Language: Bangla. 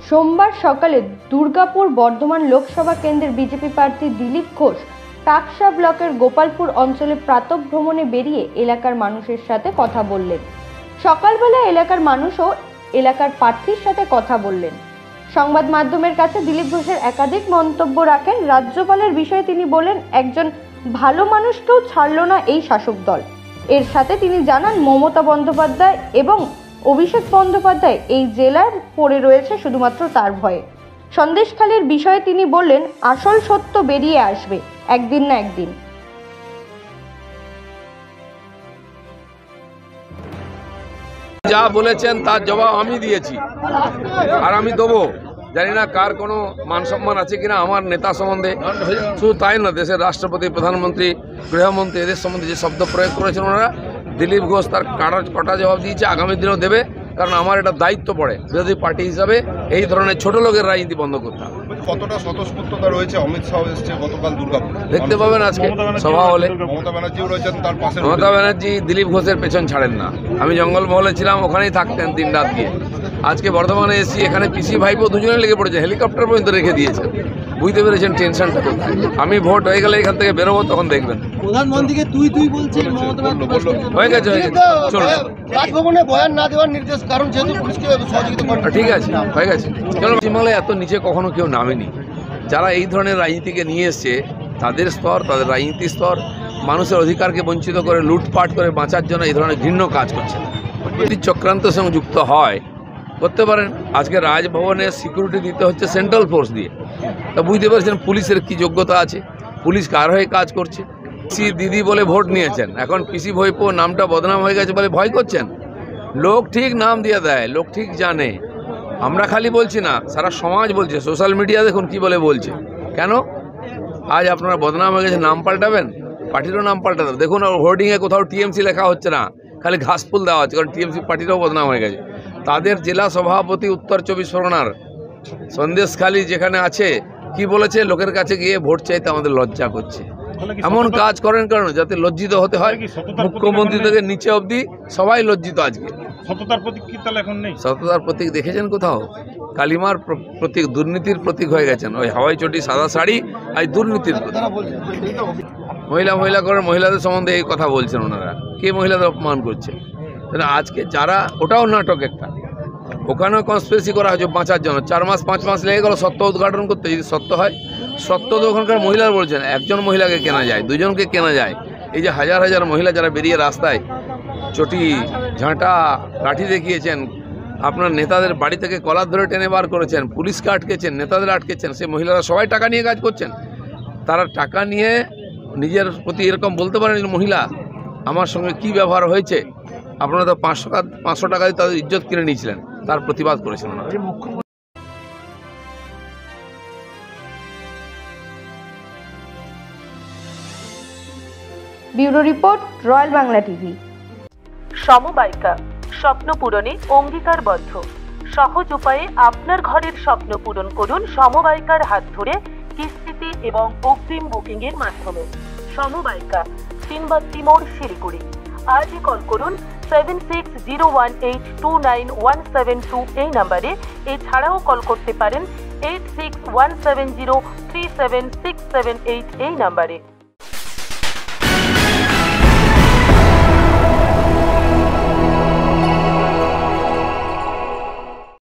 সোমবার সকালে দুর্গাপুর বর্ধমান লোকসভা কেন্দ্রের বিজেপি প্রার্থী দিলীপ ঘোষ টাকশা ব্লকের গোপালপুর অঞ্চলে প্রাতঃভ্রমণে বেরিয়ে এলাকার মানুষের সাথে কথা বললেন। সকালবেলা এলাকার মানুষও এলাকার প্রার্থীর সাথে কথা বললেন। সংবাদ মাধ্যমের কাছে দিলীপ ঘোষের একাধিক মন্তব্য রাখেন। রাজ্যপালের বিষয়ে তিনি বলেন, একজন ভালো মানুষকেও ছাড়ল না এই শাসক দল। এর সাথে তিনি জানান, মমতা বন্দ্যোপাধ্যায় এবং অভিষেক বন্দ্যোপাধ্যায় এই জেলার পড়ে রয়েছে শুধুমাত্র তার ভয়ে। সন্দেশখালীর বিষয়ে তিনি বললেন, আসল সত্য বেরিয়ে আসবে একদিন না একদিন। যা বলেছেন তার জবাব আমি দিয়েছি আর আমি দেবো। জানি না কার কোনো মান সম্মান আছে কিনা আমার নেতা সম্বন্ধে। শুধু তাই না, দেশের রাষ্ট্রপতি, প্রধানমন্ত্রী, গৃহমন্ত্রী এদের সম্বন্ধে যে শব্দ প্রয়োগ করেছেন ওনারা, দিলীপ ঘোষ তার কটা জবাব দিয়েছে, আগামী দিনেও দেবে। কারণ আমার এটা দায়িত্ব পড়ে বিরোধী পার্টি হিসাবে এই ধরনের ছোট লোকের রাজনীতি বন্ধ করতে হবে। কতটা স্বতঃস্ফূর্ততা রয়েছে? অমিত শাহ এসছে গতকাল দুর্গাপুর, দেখতে পাবেন আজকে সভা হলে। মমতা ব্যানার্জিও রয়েছেন তার পাশে। মমতা ব্যানার্জি দিলীপ ঘোষের পেছন ছাড়েন না। আমি জঙ্গলমহলে ছিলাম, ওখানেই থাকতেন দিন রাত দিয়ে। আজকে বর্ধমানে এসেছি, এখানে পিসি ভাইপো দুজনে লেগে পড়েছে, হেলিকপ্টার পর্যন্ত রেখে দিয়েছেন। বুঝতে পেরেছেন টেনশনটা কোথায়। আমি ভোট হয়ে গেলে এখান থেকে বেরোবো, তখন দেখবেন। প্রধানমন্ত্রীকে তুই বলছেন, হয়ে গেছে চলুন, রাজভবনে বয়ান না দেওয়ার নির্দেশ, কারণ যেহেতু পুলিশকে সহযোগিতা করেন। ঠিক আছে, হয়ে গেছে। চলো, পশ্চিমবাংলায় এত নিচে কখনো কেউ নামেনি। যারা এই ধরনের রাজনীতিকে নিয়ে এসছে, তাদের স্তর, তাদের রাজনীতির স্তর মানুষের অধিকারকে বঞ্চিত করে, লুটপাট করে বাঁচার জন্য এই ধরনের ঘৃণ্য কাজ করছে। যদি চক্রান্তের সঙ্গে যুক্ত হয়, করতে পারেন। আজকে রাজভবনে সিকিউরিটি দিতে হচ্ছে সেন্ট্রাল ফোর্স দিয়ে। তা বুঝতে পারছেন পুলিশের কি যোগ্যতা আছে, পুলিশ কার হয়ে কাজ করছে। পিসি দিদি বলে ভোট নিয়েছেন, এখন পিসি ভাইপো নামটা বদনাম হয়ে গেছে বলে ভয় করছেন। লোক ঠিক নাম দিয়ে দেয়, লোক ঠিক জানে। আমরা খালি বলছি না, সারা সমাজ বলছে। সোশ্যাল মিডিয়া দেখুন কি বলে বলছে। কেন আজ আপনারা বদনাম হয়ে গেছে, নাম পাল্টাবেন? পার্টিরও নাম পাল্টাতে দেখুন। হোর্ডিংয়ে কোথাও টিএমসি লেখা হচ্ছে না, খালি ঘাসফুল দেওয়া হচ্ছে, কারণ টিএমসি পার্টিরও বদনাম হয়ে গেছে। তাদের জেলা সভাপতি উত্তর 24 পরগনার সন্দেশখালী যেখানে আছে, কি বলেছে, লোকের কাছে গিয়ে ভোট চাইতে আমাদের লজ্জা করছে। এমন কাজ করেন কারণ যাতে লজ্জিত হতে হয়। মুখ্যমন্ত্রী থেকে নিচে অবধি সবাই লজ্জিত। আজকে সততার প্রতীক কি তাহলে এখন নেই? সততার প্রতীক দেখেছেন কোথাও? কালিমার প্রতীক, দুর্নীতির প্রতীক হয়ে গেছেন। ওই হাওয়াই চটি, সাদা শাড়ি, আজ দুর্নীতির প্রতীক। মহিলা করেন, মহিলাদের সম্বন্ধে এই কথা বলছেন ওনারা। কে মহিলাদের অপমান করছে? আজকে যারা, ওটাও নাটক একটা, ওখানেও কনস্পিরেসি করা হয়েছে বাঁচার জন্য। 4 মাস 5 মাস লেগে গেল সত্য উদ্ঘাটন করতে। যদি সত্য হয়, সত্য তো ওখানকার মহিলারা বলছেন। একজন মহিলাকে কেনা যায়, দুজনকে কেনা যায়। এই যে হাজার হাজার মহিলা যারা বেরিয়ে রাস্তায় চটি, ঝাঁটা, লাঠি দেখিয়েছেন, আপনার নেতাদের বাড়ি থেকে কলার ধরে টেনে বার করেছেন, পুলিশকে আটকেছেন, নেতাদের আটকেছেন, সেই মহিলারা সবাই টাকা নিয়ে কাজ করছেন। তারা টাকা নিয়ে নিজের প্রতি এরকম বলতে পারেন, মহিলা আমার সঙ্গে কি ব্যবহার হয়েছে। আপনারা তো 500 টাকা দিয়ে তাদের ইজ্জত কিনে নিয়েছিলেন, তার প্রতিবাদ করেছেন ওনারা। Bureau report, royal Bangla TV. সমবায়িকা, স্বপ্ন পূরণে অঙ্গীকারবদ্ধ। সহজ উপায়ে আপনার ঘরের স্বপ্ন পূরণ করুন সমবায়িকার হাত ধরে, কিস্তিতে এবং অগ্রিম বুকিং এর মাধ্যমে। সমবায়িকা, তিনবাত্তি মোড়, শিলিগুড়ি। আজই কল করুন 7601829172 এই নাম্বারে। এছাড়াও কল করতে পারেন 8617037678 এই নাম্বারে।